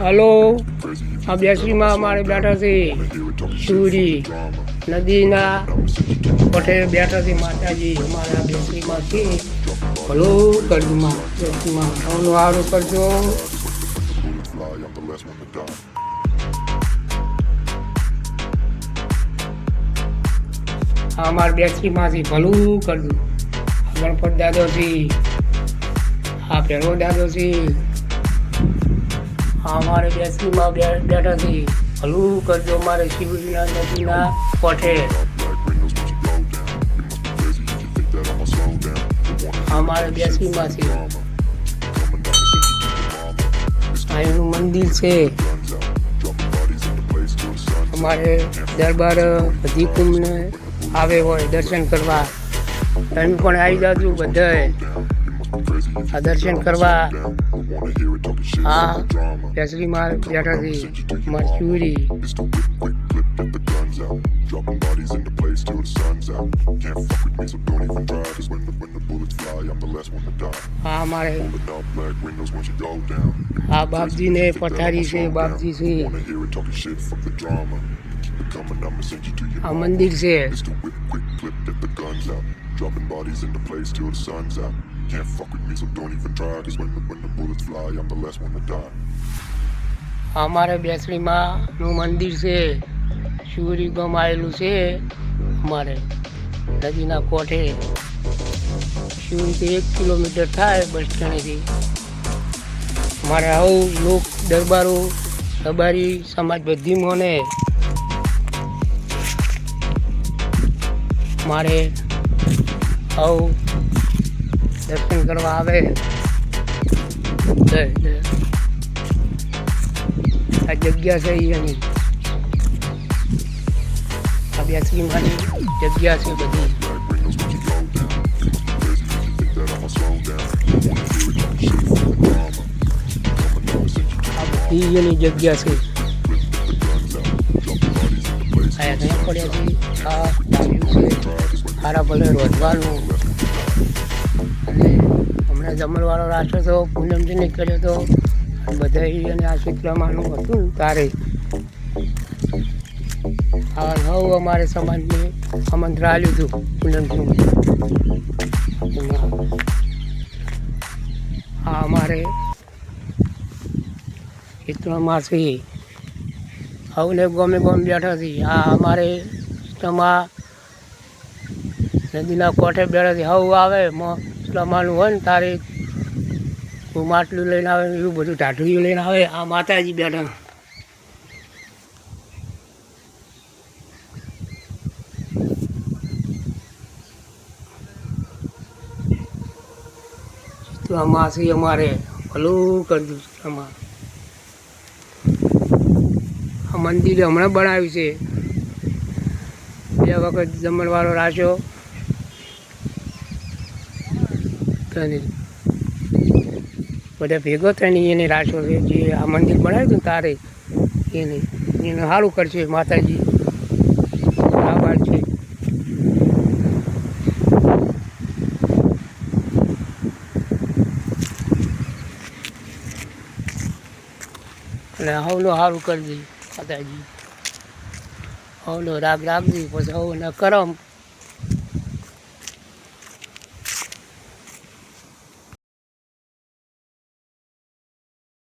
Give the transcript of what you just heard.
Hello, આ બેસરીમાં અમારે બેઠા છે શિવરી નદીના કોઠે બેઠા છે માતાજી અમારા બેસરીમાં છે. હલો કરજમાં બેસરીમાં સૌનું સારું કરજો. અમારા બેસરીમાંથી ભલું કરજો. ગણપત દાદો છે, આ પહેલો દાદો છે. અમારે બેસરીમાં બેઠા છે ભલું કરજો અમારે શિવરીના નદીના કોઠે. અમારે બેસરીમાં છે અહીંનું મંદિર છે. અમારે દરબાર બધી કુંભને આવે હોય દર્શન કરવા, તમે પણ આવી જાજો બધાએ આ દર્શન કરવા. હા બેસરીમાં બેઠા છે અમારી શિવરી. હા અમારે હા બાપજીને પથારી છે, બાપજી છે. આ મંદિર છે. Dropping bodies into place till the sun's out. Can't fuck with me, so don't even try. Cause when the bullets fly, I'm the last one to die. અમારે બેસરીમાં નું મંદિર છે, શિવરી ગામ આવેલું છે અમારે નદીના કોઠે. શિવરીથી 1 કિલોમીટર થાય બસ સ્ટેન્ડથી. અમારે આવું લોક દરબારો દરબારી સમાજ બધી મોને મારે આવું દર્શન કરવા આવે. આ જગ્યા છે અહીંયાની, આ બેસરીમાંની જગ્યા છે બધી. આ બધી એની જગ્યા છે. અહીંયા ક્યાં પડ્યા છે, આ છે સારા ભલે રોજવાનું. અને હમણાં જમણવાળો રાખ્યો હતો, પૂનમજીને કર્યો હતો બધા અને આ ચિત્રમાનું હતું તારે. હા નવું અમારે સમાજને આમંત્રણ આપ્યું હતું પૂનમજીને. હા અમારે ચિત્રમાં છે હવને ગમે ગમે બેઠા છીએ. આ અમારે ચિત્રમાં નદીના કોઠે બેઠાથી હવ આવે માનું હોય ને તારે માટલું લઈને આવે એવું બધું ટાઢું લઈને આવે. આ માતાજી બેઠા આમાં છે અમારે ભલું કરજો. આમાં આ મંદિર હમણાં બનાવ્યું છે, 2 વખત જમણવાળો રાખ્યો. બધા ભેગો થઈને એને રાખ્યો છે. જે આ મંદિર બનાવ્યું હતું તારે એને સારું કરશે માતાજી. આ વાત છે. અને હવનો સારું કરજે માતાજી. હવનો રાગ રાખજે પછી હવ ન કરમ